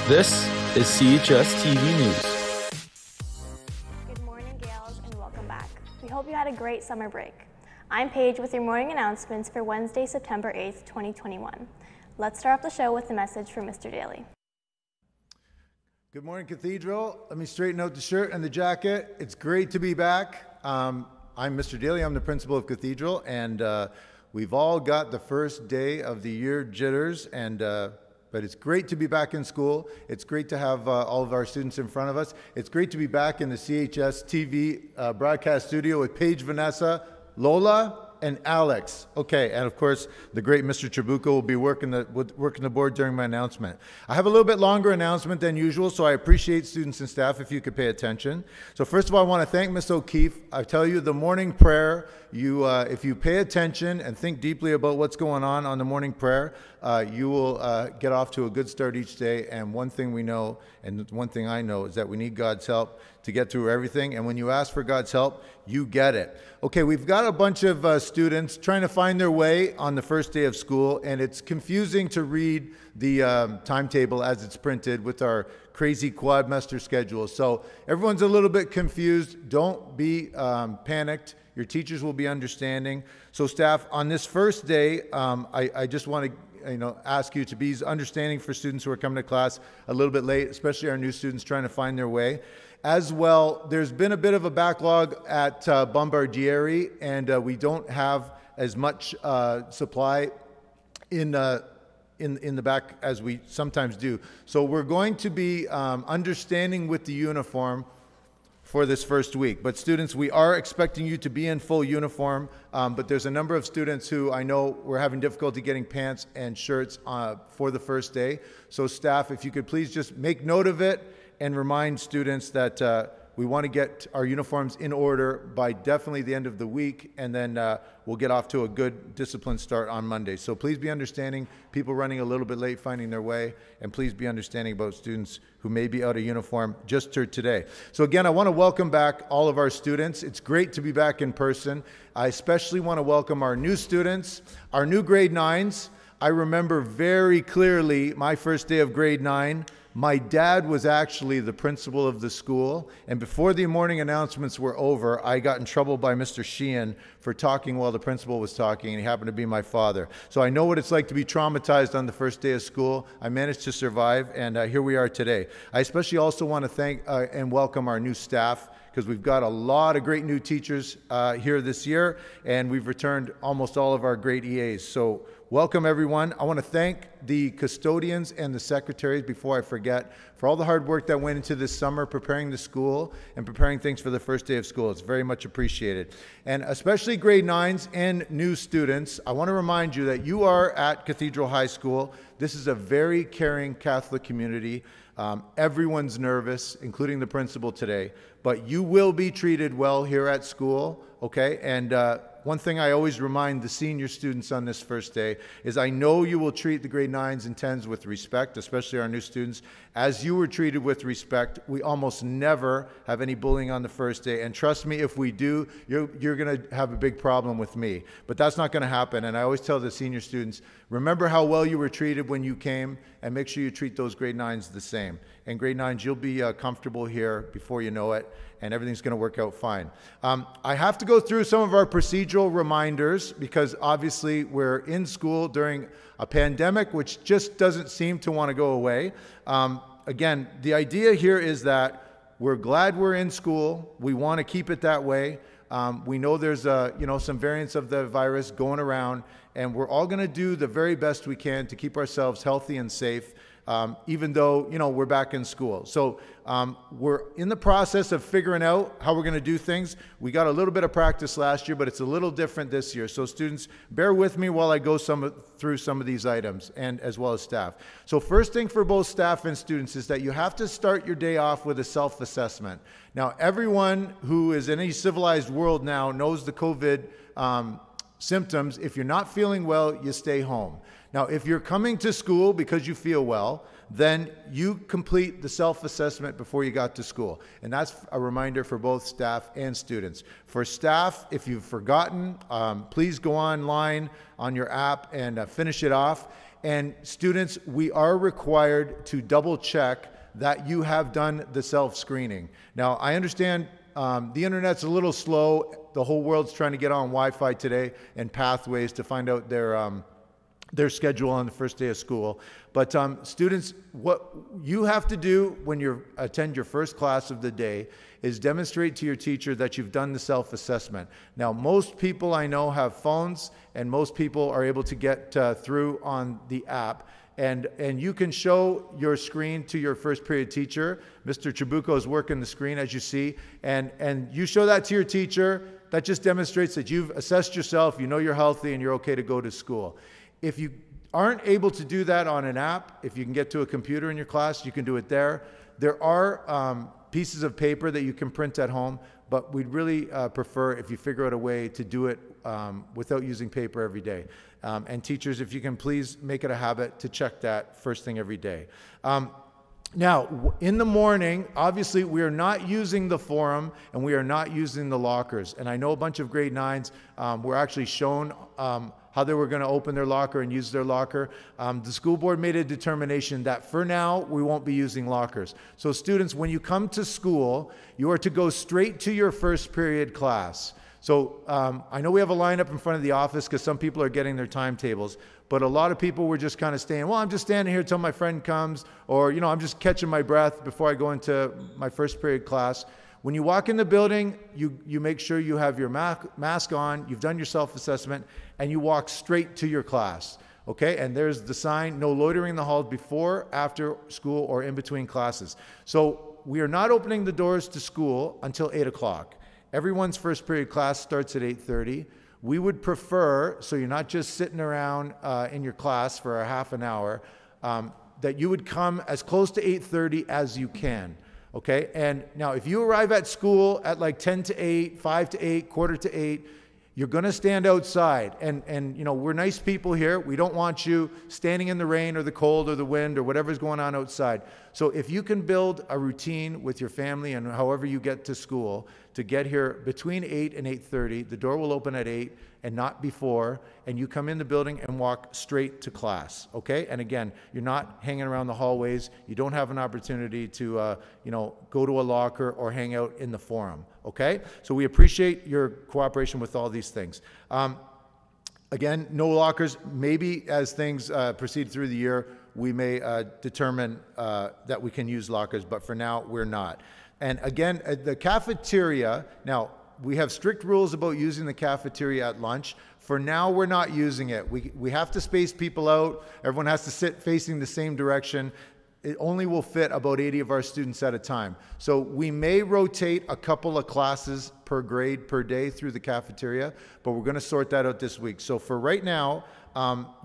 This is CHSTV News. Good morning, Gales, and welcome back. We hope you had a great summer break. I'm Paige with your morning announcements for Wednesday, September 8th, 2021. Let's start off the show with a message from Mr. Daly. Good morning, Cathedral. Let me straighten out the shirt and the jacket. It's great to be back. I'm Mr. Daly. I'm the principal of Cathedral, and we've all got the first day of the year jitters, but it's great to be back in school. It's great to have all of our students in front of us. It's great to be back in the CHSTV broadcast studio with Paige, Vanessa, Lola, and Alex. Okay, and of course, the great Mr. Trabuco will be working the board during my announcement. I have a little bit longer announcement than usual, so I appreciate students and staff if you could pay attention. So first of all, I want to thank Ms. O'Keefe. I tell you, the morning prayer, if you pay attention and think deeply about what's going on the morning prayer, you will get off to a good start each day. And one thing we know, and one thing I know, is that we need God's help to get through everything. And when you ask for God's help, you get it. Okay, we've got a bunch of students trying to find their way on the first day of school, and it's confusing to read the timetable as it's printed with our crazy quadmester schedule. So everyone's a little bit confused. Don't be panicked. Your teachers will be understanding. So staff, on this first day, I just want to ask you to be understanding for students who are coming to class a little bit late, especially our new students trying to find their way. As well, there's been a bit of a backlog at Bombardieri, and we don't have as much supply in the back as we sometimes do. So we're going to be understanding with the uniform for this first week. But students, we are expecting you to be in full uniform, but there's a number of students who I know we're having difficulty getting pants and shirts for the first day. So staff, if you could please just make note of it and remind students that we want to get our uniforms in order by definitely the end of the week, and then we'll get off to a good disciplined start on Monday. So please be understanding, people running a little bit late finding their way, and please be understanding about students who may be out of uniform just today. So again, I want to welcome back all of our students. It's great to be back in person. I especially want to welcome our new students, our new grade 9s. I remember very clearly my first day of grade 9. My dad was actually the principal of the school, and before the morning announcements were over, I got in trouble by Mr. Sheehan for talking while the principal was talking, and he happened to be my father. So I know what it's like to be traumatized on the first day of school. I managed to survive, and here we are today. I especially also want to thank and welcome our new staff, because we've got a lot of great new teachers here this year, and we've returned almost all of our great EAs. So welcome, everyone. I want to thank the custodians and the secretaries, before I forget, for all the hard work that went into this summer preparing the school and preparing things for the first day of school. It's very much appreciated. And especially grade 9s and new students, I want to remind you that you are at Cathedral High School. This is a very caring Catholic community. Everyone's nervous, including the principal today, but you will be treated well here at school, okay? And one thing I always remind the senior students on this first day is I know you will treat the grade 9s and 10s with respect, especially our new students, as you were treated with respect. We almost never have any bullying on the first day, and trust me, if we do, you're going to have a big problem with me. But that's not going to happen, and I always tell the senior students, remember how well you were treated when you came, and make sure you treat those grade 9s the same. And grade 9s, you'll be comfortable here before you know it, and everything's going to work out fine. I have to go through some of our procedural reminders, because obviously we're in school during a pandemic which just doesn't seem to want to go away. Again, the idea here is that we're glad we're in school. We want to keep it that way. We know there's some variants of the virus going around, and we're all going to do the very best we can to keep ourselves healthy and safe, even though we're back in school. So we're in the process of figuring out how we're going to do things. We got a little bit of practice last year, but it's a little different this year. So students, bear with me while I go through some of these items, and as well as staff. So first thing for both staff and students is that you have to start your day off with a self-assessment. Now, everyone who is in any civilized world now knows the COVID symptoms, if you're not feeling well, you stay home. Now, if you're coming to school because you feel well, then you complete the self-assessment before you got to school. And that's a reminder for both staff and students. For staff, if you've forgotten, please go online on your app and finish it off. And students, we are required to double check that you have done the self-screening. Now, I understand the internet's a little slow. The whole world's trying to get on Wi-Fi today and pathways to find out their schedule on the first day of school. But students, what you have to do when you attend your first class of the day is demonstrate to your teacher that you've done the self-assessment. Now, most people I know have phones, and most people are able to get through on the app. And you can show your screen to your first period teacher. Mr. Chabuco is working the screen, as you see, and you show that to your teacher. That just demonstrates that you've assessed yourself, you know you're healthy, and you're okay to go to school. If you aren't able to do that on an app, if you can get to a computer in your class, you can do it there. There are pieces of paper that you can print at home, but we'd really prefer if you figure out a way to do it without using paper every day. And teachers, if you can please make it a habit to check that first thing every day. Now, in the morning, obviously, we are not using the forum and we are not using the lockers. And I know a bunch of grade 9s were actually shown how they were going to open their locker and use their locker. The school board made a determination that for now, we won't be using lockers. So students, when you come to school, you are to go straight to your first period class. So I know we have a lineup in front of the office because some people are getting their timetables, but a lot of people were just kind of staying, well, I'm just standing here till my friend comes, or, you know, I'm just catching my breath before I go into my first period class. When you walk in the building, you make sure you have your mask on, you've done your self-assessment, and you walk straight to your class. Okay, and there's the sign, no loitering in the halls before, after school, or in between classes. So we are not opening the doors to school until 8 o'clock. Everyone's first period class starts at 8:30. We would prefer, so you're not just sitting around in your class for a half an hour, that you would come as close to 8:30 as you can. Okay, and now if you arrive at school at like 10 to 8, 5 to 8, quarter to 8, you're going to stand outside. And you know, we're nice people here. We don't want you standing in the rain or the cold or the wind or whatever's going on outside. So if you can build a routine with your family and however you get to school to get here between 8 and 8:30, the door will open at 8 and not before, and you come in the building and walk straight to class, okay? And again, you're not hanging around the hallways. You don't have an opportunity to, you know, go to a locker or hang out in the forum, okay? So we appreciate your cooperation with all these things. Again, no lockers. Maybe as things proceed through the year, we may determine that we can use lockers, but for now, we're not. And again, the cafeteria, now, we have strict rules about using the cafeteria at lunch. For now, we're not using it. We have to space people out. Everyone has to sit facing the same direction. It only will fit about 80 of our students at a time. So we may rotate a couple of classes per grade per day through the cafeteria, but we're going to sort that out this week. So for right now,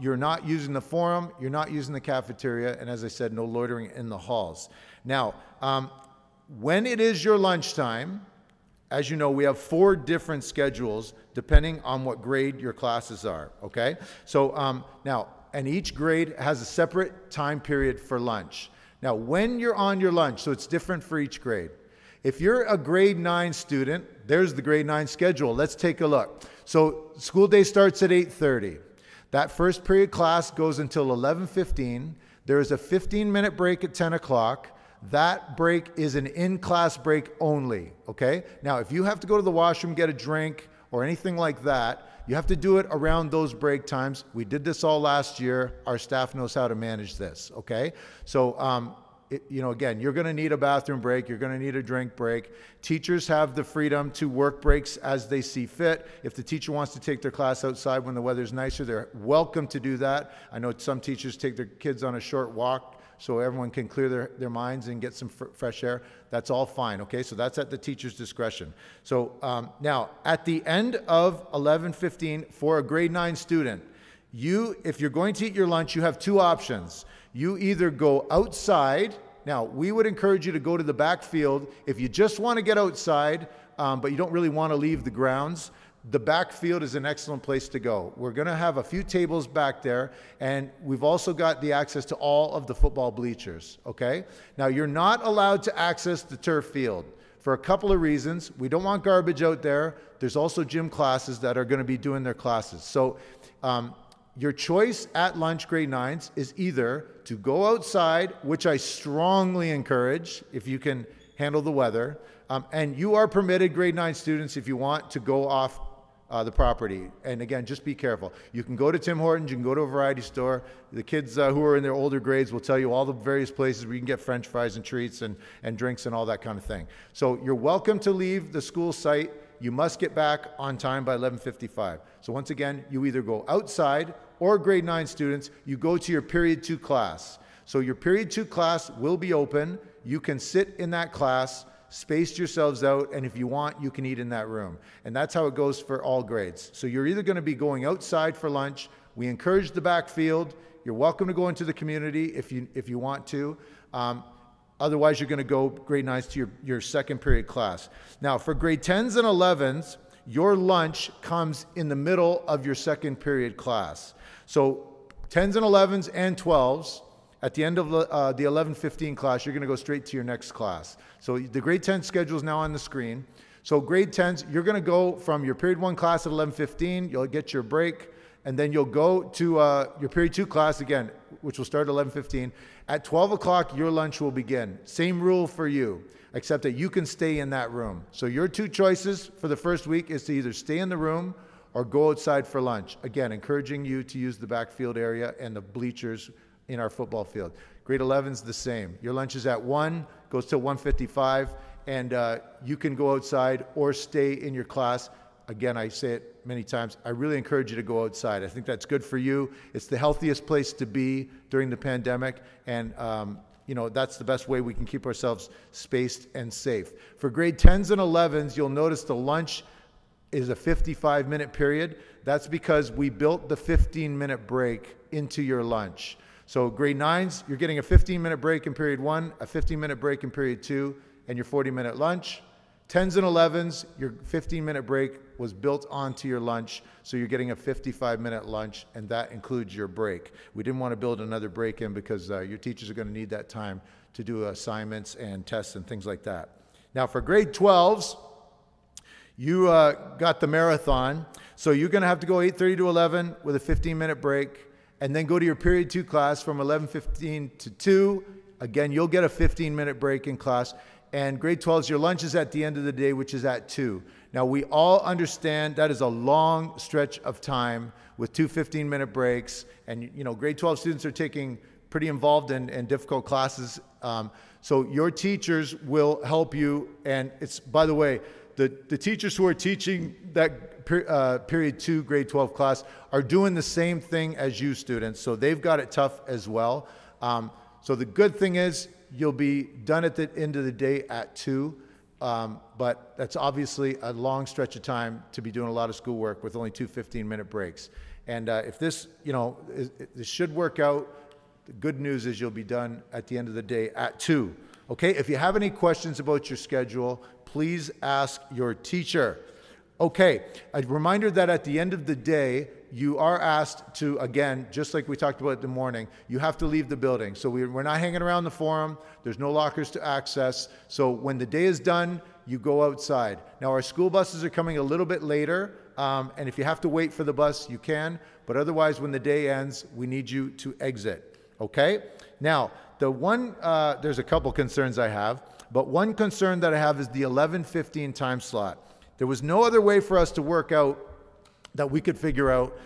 you're not using the forum, you're not using the cafeteria, and as I said, no loitering in the halls. Now, when it is your lunchtime, as you know, we have 4 different schedules depending on what grade your classes are, okay? So now, and each grade has a separate time period for lunch. Now, when you're on your lunch, so it's different for each grade. If you're a grade 9 student, there's the grade 9 schedule. Let's take a look. So school day starts at 8:30. That first period class goes until 11:15. There is a 15-minute break at 10 o'clock. That break is an in-class break only, okay? Now, if you have to go to the washroom, get a drink, or anything like that, you have to do it around those break times. We did this all last year. Our staff knows how to manage this, okay? So, you know, again, you're going to need a bathroom break. You're going to need a drink break. Teachers have the freedom to work breaks as they see fit. If the teacher wants to take their class outside when the weather's nicer, they're welcome to do that. I know some teachers take their kids on a short walk so everyone can clear their minds and get some fresh air. That's all fine, okay? So that's at the teacher's discretion. So now, at the end of 11:15, for a grade 9 student, if you're going to eat your lunch, you have 2 options. You either go outside. Now, we would encourage you to go to the back field. If you just want to get outside, but you don't really want to leave the grounds, the backfield is an excellent place to go. We're going to have a few tables back there, and we've also got the access to all of the football bleachers, okay? Now, you're not allowed to access the turf field for a couple of reasons. We don't want garbage out there. There's also gym classes that are going to be doing their classes. So your choice at lunch, grade 9s, is either to go outside, which I strongly encourage if you can handle the weather, and you are permitted, grade 9 students, if you want to go off the property. And again, just be careful. You can go to Tim Hortons, you can go to a variety store. The kids who are in their older grades will tell you all the various places where you can get French fries and treats and drinks and all that kind of thing. So you're welcome to leave the school site. You must get back on time by 11:55. So once again, you either go outside, or grade 9 students, you go to your period 2 class. So your period 2 class will be open. You can sit in that class, space yourselves out, and if you want, you can eat in that room. And that's how it goes for all grades. So you're either going to be going outside for lunch. We encourage the backfield. You're welcome to go into the community if you want to. Otherwise, you're going to go grade 9s to your second period class. Now, for grade 10s and 11s, your lunch comes in the middle of your second period class. So 10s and 11s and 12s, at the end of the 11:15 class, you're going to go straight to your next class. So the grade 10 schedule is now on the screen. So grade 10s, you're going to go from your period 1 class at 11:15. You'll get your break, and then you'll go to your period 2 class again, which will start at 11:15. At 12 o'clock, your lunch will begin. Same rule for you, except that you can stay in that room. So your two choices for the first week is to either stay in the room or go outside for lunch. Again, encouraging you to use the backfield area and the bleachers in our football field. Grade 11's the same. Your lunch is at 1, goes till 1:55, and you can go outside or stay in your class. Again, I say it many times, I really encourage you to go outside. I think that's good for you. It's the healthiest place to be during the pandemic, and you know, that's the best way we can keep ourselves spaced and safe. For grade 10s and 11s, you'll notice the lunch is a 55-minute period. That's because we built the 15-minute break into your lunch. So grade 9s, you're getting a 15-minute break in period 1, a 15-minute break in period 2, and your 40-minute lunch. 10s and 11s, your 15-minute break was built onto your lunch, so you're getting a 55-minute lunch, and that includes your break. We didn't want to build another break in because your teachers are going to need that time to do assignments and tests and things like that. Now for grade 12s, you got the marathon, so you're going to have to go 8:30 to 11 with a 15-minute break, and then go to your period 2 class from 11:15 to 2. Again, you'll get a 15-minute break in class. And grade 12s, your lunch is at the end of the day, which is at 2. Now, we all understand that is a long stretch of time with 2 15-minute breaks. And, you know, grade 12 students are taking pretty involved and difficult classes. So your teachers will help you. And it's, by the way, the teachers who are teaching that period 2 grade 12 class are doing the same thing as you students. So they've got it tough as well. So the good thing is you'll be done at the end of the day at 2. But that's obviously a long stretch of time to be doing a lot of schoolwork with only 2 15-minute breaks. And if this, you know, this should work out, the good news is you'll be done at the end of the day at 2. Okay, if you have any questions about your schedule, please ask your teacher. Okay, a reminder that at the end of the day, you are asked to, again, just like we talked about in the morning, you have to leave the building. So we're not hanging around the forum. There's no lockers to access. So when the day is done, you go outside. Now, our school buses are coming a little bit later, and if you have to wait for the bus, you can. But otherwise, when the day ends, we need you to exit. Okay? Now, there's a couple concerns I have, but one concern that I have is the 11:15 time slot. There was no other way for us to work out that we could figure out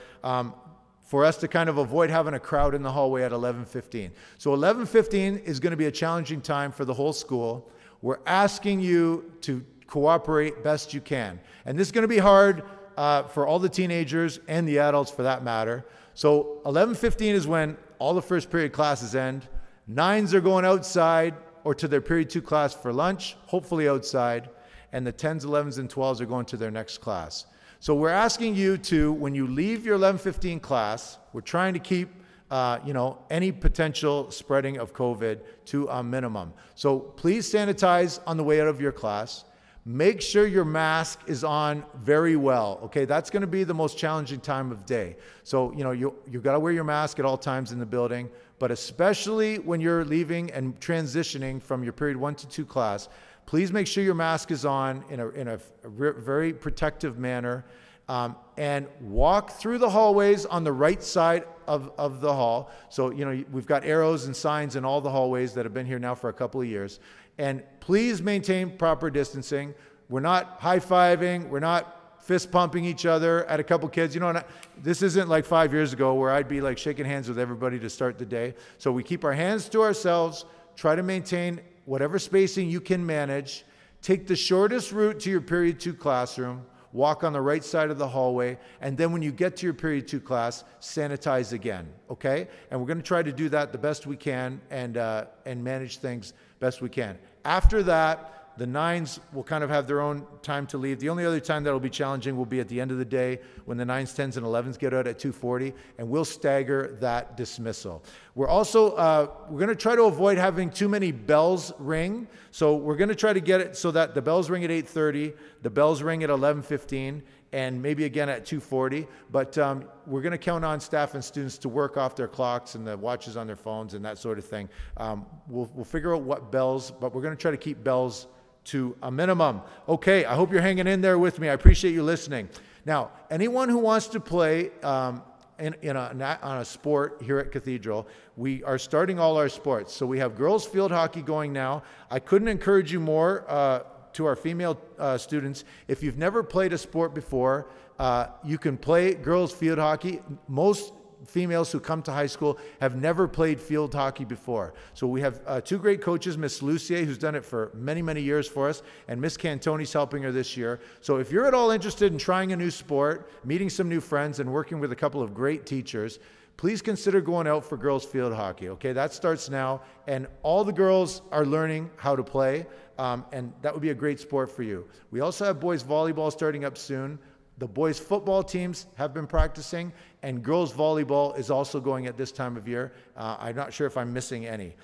for us to kind of avoid having a crowd in the hallway at 11:15. So 11:15 is going to be a challenging time for the whole school. We're asking you to cooperate best you can. And this is going to be hard for all the teenagers and the adults for that matter. So 11:15 is when all the first period classes end. 9s are going outside or to their period 2 class for lunch, hopefully outside. And the 10s, 11s, and 12s are going to their next class. So we're asking you to, when you leave your 11:15 class, we're trying to keep any potential spreading of COVID to a minimum. So please sanitize on the way out of your class. make sure your mask is on very well, okay? That's gonna be the most challenging time of day. So, you gotta wear your mask at all times in the building, but especially when you're leaving and transitioning from your period 1 to 2 class, please make sure your mask is on in a very protective manner, and walk through the hallways on the right side of the hall. So, we've got arrows and signs in all the hallways that have been here now for a couple of years. And please maintain proper distancing. We're not high-fiving. We're not fist-pumping each other at a couple kids. This isn't like 5 years ago where I'd be like shaking hands with everybody to start the day. So we keep our hands to ourselves, try to maintain whatever spacing you can manage. Take the shortest route to your period 2 classroom. Walk on the right side of the hallway, and then when you get to your period 2 class, sanitize again, okay? And we're gonna try to do that the best we can and manage things best we can. After that, the 9s will kind of have their own time to leave. The only other time that'll be challenging will be at the end of the day when the 9s, 10s, and 11s get out at 2:40, and we'll stagger that dismissal. We're also, we're gonna try to avoid having too many bells ring. So we're gonna try to get it so that the bells ring at 8:30, the bells ring at 11:15, and maybe again at 2:40. But we're gonna count on staff and students to work off their clocks and the watches on their phones and that sort of thing. We'll figure out what bells, but we're gonna try to keep bells to a minimum. Okay, I hope you're hanging in there with me. I appreciate you listening. Now, anyone who wants to play on a sport here at Cathedral, we are starting all our sports. So we have girls field hockey going now. I couldn't encourage you more to our female students. If you've never played a sport before, you can play girls field hockey. Most females who come to high school have never played field hockey before. So we have 2 great coaches, Miss Lucier, who's done it for many, many years for us, and Miss Cantoni's helping her this year. So if you're at all interested in trying a new sport, meeting some new friends, and working with a couple of great teachers, please consider going out for girls field hockey, okay? That starts now, and all the girls are learning how to play, and that would be a great sport for you. We also have boys volleyball starting up soon. The boys football teams have been practicing, and girls volleyball is also going at this time of year. I'm not sure if I'm missing any.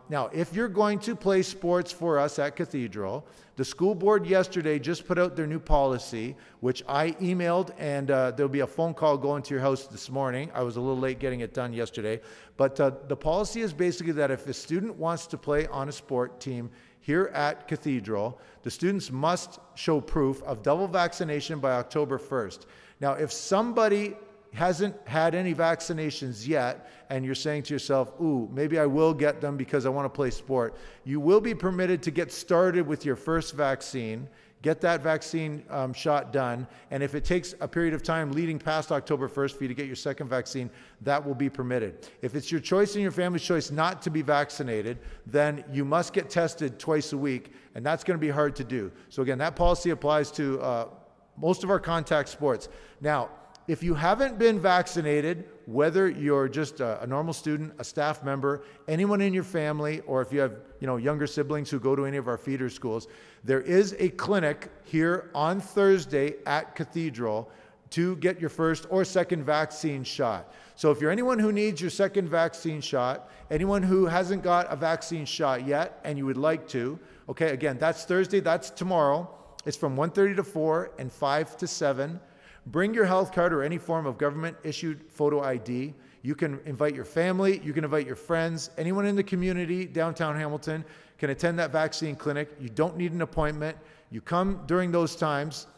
Now, if you're going to play sports for us at Cathedral, the school board yesterday just put out their new policy, which I emailed, and there'll be a phone call going to your house this morning. I was a little late getting it done yesterday. But the policy is basically that if a student wants to play on a sport team here at Cathedral, the students must show proof of double vaccination by October 1st. Now, if somebody hasn't had any vaccinations yet, and you're saying to yourself, ooh, maybe I will get them because I want to play sport, you will be permitted to get started with your first vaccine, get that vaccine shot done, and if it takes a period of time leading past October 1st for you to get your second vaccine, that will be permitted. If it's your choice and your family's choice not to be vaccinated, then you must get tested twice a week, and that's going to be hard to do. So again, that policy applies to most of our contact sports. Now, if you haven't been vaccinated, whether you're just a normal student, a staff member, anyone in your family, or if you have younger siblings who go to any of our feeder schools, there is a clinic here on Thursday at Cathedral to get your first or second vaccine shot. So if you're anyone who needs your second vaccine shot, anyone who hasn't got a vaccine shot yet and you would like to, okay, again, that's Thursday, that's tomorrow. It's from 1:30 to 4 and 5 to 7. Bring your health card or any form of government-issued photo ID. You can invite your family, you can invite your friends, anyone in the community, downtown Hamilton, can attend that vaccine clinic. You don't need an appointment. You come during those times.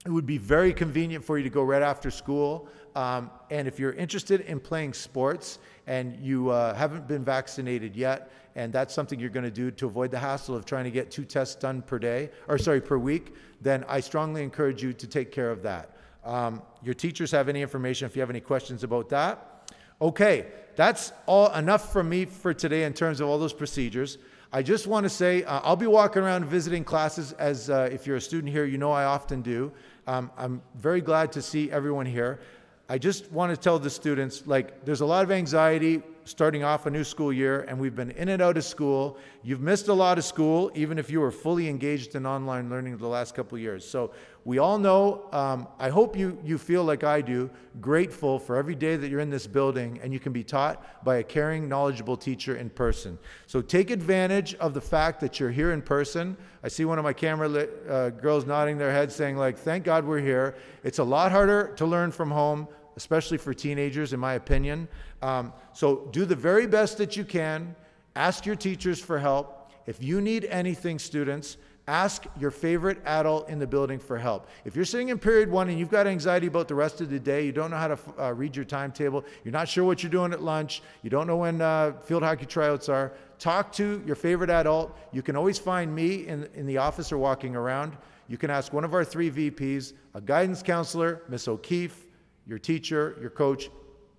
It would be very convenient for you to go right after school. And if you're interested in playing sports and you haven't been vaccinated yet, and that's something you're going to do to avoid the hassle of trying to get 2 tests done per week, then I strongly encourage you to take care of that. Your teachers have any information if you have any questions about that. Okay, that's all enough from me for today in terms of all those procedures. I just want to say I'll be walking around visiting classes, as if you're a student here, you know I often do. I'm very glad to see everyone here. I just want to tell the students, there's a lot of anxiety starting off a new school year, and we've been in and out of school. You've missed a lot of school, even if you were fully engaged in online learning the last couple of years. So we all know, I hope you feel like I do, grateful for every day that you're in this building and you can be taught by a caring, knowledgeable teacher in person. So take advantage of the fact that you're here in person. I see one of my camera girls nodding their head saying, like, thank God we're here. It's a lot harder to learn from home, especially for teenagers, in my opinion. So do the very best that you can. Ask your teachers for help. If you need anything, students, ask your favorite adult in the building for help. If you're sitting in period 1 and you've got anxiety about the rest of the day, you don't know how to read your timetable, you're not sure what you're doing at lunch, you don't know when field hockey tryouts are, talk to your favorite adult. You can always find me in the office or walking around. You can ask one of our 3 VPs, a guidance counselor, Miss O'Keefe, your teacher, your coach,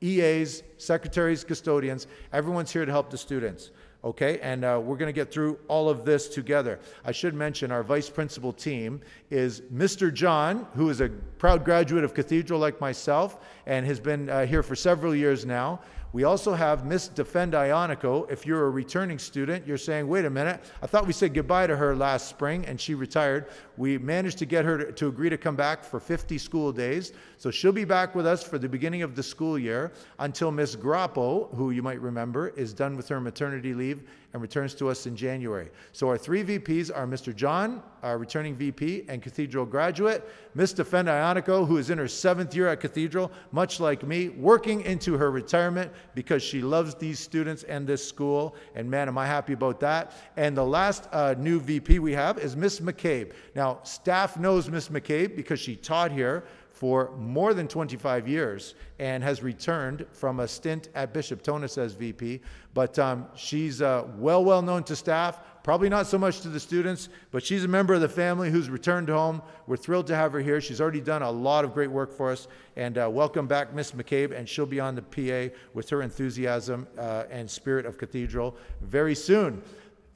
EAs, secretaries, custodians. Everyone's here to help the students. Okay, and we're going to get through all of this together. I should mention our vice principal team is Mr. John, who is a proud graduate of Cathedral like myself and has been here for several years now. We also have Miss Defend Ionico. If you're a returning student, you're saying, wait a minute, I thought we said goodbye to her last spring and she retired. We managed to get her to agree to come back for 50 school days. So she'll be back with us for the beginning of the school year until Miss Grappo, who you might remember, is done with her maternity leave and returns to us in January. So our 3 VPs are Mr. John, our returning VP and Cathedral graduate, Miss Defend Ionico, who is in her 7th year at Cathedral, much like me, working into her retirement because she loves these students and this school, and man, am I happy about that. And the last new VP we have is Miss McCabe. Now, staff knows Miss McCabe because she taught here for more than 25 years and has returned from a stint at Bishop Tonus as VP. But she's well known to staff, probably not so much to the students, but she's a member of the family who's returned home. We're thrilled to have her here. She's already done a lot of great work for us. And welcome back, Miss McCabe, and she'll be on the PA with her enthusiasm and spirit of Cathedral very soon.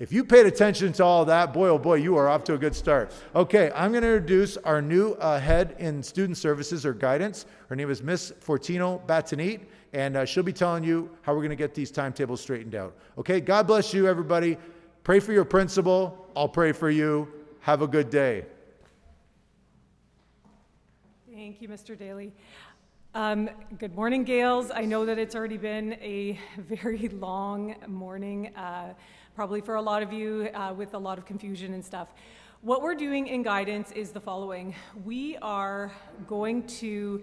If you paid attention to all that, boy, oh boy, you are off to a good start. Okay, I'm going to introduce our new head in student services or guidance. Her name is Miss Fortino Batanit, and she'll be telling you how we're going to get these timetables straightened out. Okay, God bless you, everybody. Pray for your principal. I'll pray for you. Have a good day. Thank you, Mr. Daly. Good morning, Gales. I know that it's already been a very long morning, probably for a lot of you with a lot of confusion and stuff. What we're doing in guidance is the following. We are going to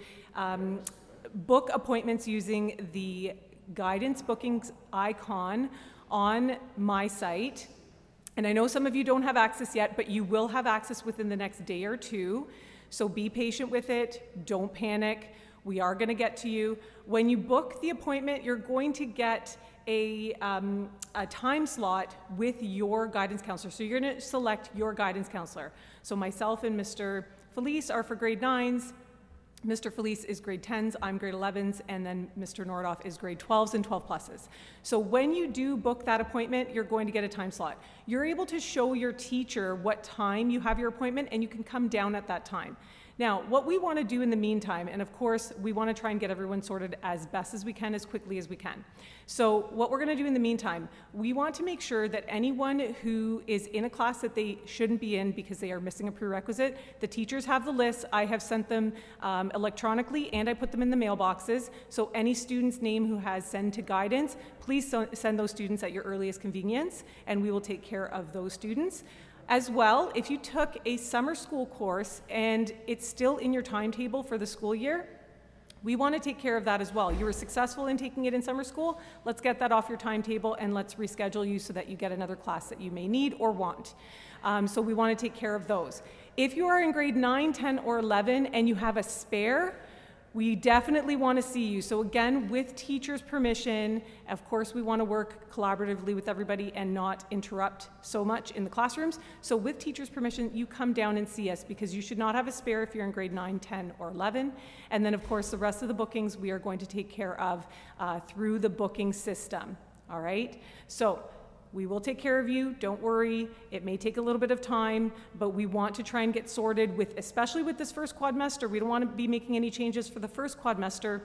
book appointments using the guidance bookings icon on my site. And I know some of you don't have access yet, but you will have access within the next day or 2. So be patient with it. Don't panic. We are going to get to you. When you book the appointment, you're going to get a time slot with your guidance counselor. So you're going to select your guidance counselor. So myself and Mr. Felice are for grade 9s. Mr. Felice is grade 10s, I'm grade 11s, and then Mr. Nordoff is grade 12s and 12 pluses. So when you do book that appointment, you're going to get a time slot. You're able to show your teacher what time you have your appointment, and you can come down at that time. Now, what we want to do in the meantime, and of course, we want to try and get everyone sorted as best as we can, as quickly as we can. So what we're going to do in the meantime, we want to make sure that anyone who is in a class that they shouldn't be in because they are missing a prerequisite, the teachers have the list. I have sent them electronically, and I put them in the mailboxes. So any student's name who has send to guidance, please send those students at your earliest convenience, and we will take care of those students. As well, if you took a summer school course and it's still in your timetable for the school year, we want to take care of that as well. You were successful in taking it in summer school, let's get that off your timetable and let's reschedule you so that you get another class that you may need or want. So we want to take care of those. If you are in grade 9, 10, or 11 and you have a spare, we definitely want to see you. So again, with teachers' permission, of course we want to work collaboratively with everybody and not interrupt so much in the classrooms. So with teachers' permission, you come down and see us because you should not have a spare if you're in grade 9, 10, or 11. And then of course the rest of the bookings we are going to take care of through the booking system, all right? So we will take care of you, don't worry. It may take a little bit of time, but we want to try and get sorted with, especially with this first quadmester. We don't want to be making any changes for the first quadmester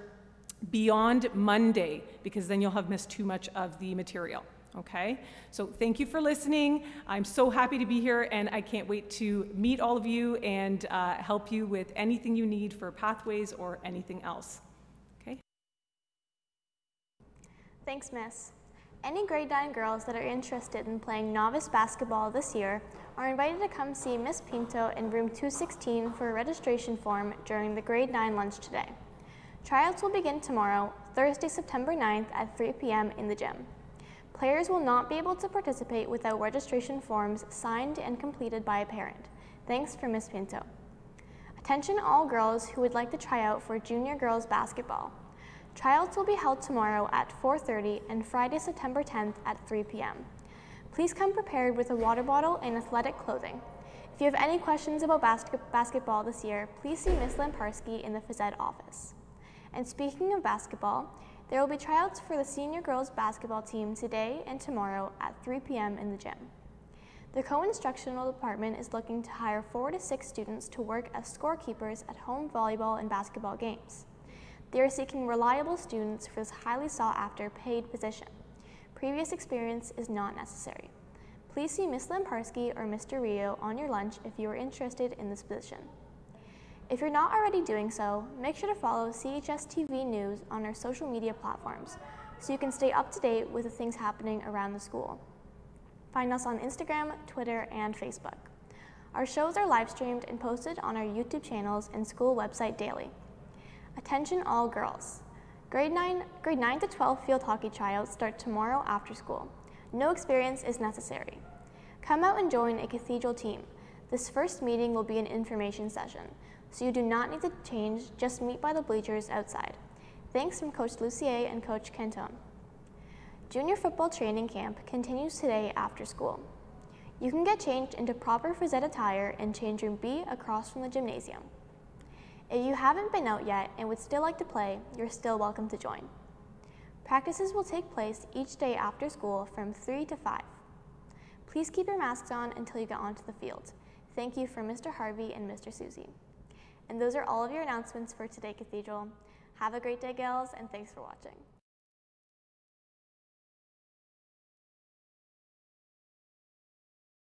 beyond Monday, because then you'll have missed too much of the material. Okay, so thank you for listening. I'm so happy to be here, and I can't wait to meet all of you and help you with anything you need for pathways or anything else. Okay. Thanks, Miss. Any grade 9 girls that are interested in playing novice basketball this year are invited to come see Miss Pinto in room 216 for a registration form during the grade 9 lunch today. Tryouts will begin tomorrow, Thursday, September 9th at 3 p.m. in the gym. Players will not be able to participate without registration forms signed and completed by a parent. Thanks for Miss Pinto. Attention all girls who would like to try out for junior girls basketball. Tryouts will be held tomorrow at 4:30 and Friday, September 10th at 3 p.m. Please come prepared with a water bottle and athletic clothing. If you have any questions about basketball this year, please see Miss Lamparski in the phys ed office. And speaking of basketball, there will be tryouts for the senior girls basketball team today and tomorrow at 3 p.m. in the gym. The co-instructional department is looking to hire 4 to 6 students to work as scorekeepers at home volleyball and basketball games. They are seeking reliable students for this highly sought-after paid position. Previous experience is not necessary. Please see Ms. Lamparski or Mr. Rio on your lunch if you are interested in this position. If you're not already doing so, make sure to follow CHSTV News on our social media platforms so you can stay up to date with the things happening around the school. Find us on Instagram, Twitter, and Facebook. Our shows are live streamed and posted on our YouTube channels and school website daily. Attention all girls. Grade 9 to 12 field hockey tryouts start tomorrow after school. No experience is necessary. Come out and join a Cathedral team. This first meeting will be an information session, so you do not need to change, just meet by the bleachers outside. Thanks from Coach Lucier and Coach Cantone. Junior football training camp continues today after school. You can get changed into proper phys ed attire in change room B across from the gymnasium. If you haven't been out yet and would still like to play, you're still welcome to join. Practices will take place each day after school from 3 to 5. Please keep your masks on until you get onto the field. Thank you for Mr. Harvey and Mr. Susie. And those are all of your announcements for today, Cathedral. Have a great day, gals, and thanks for watching.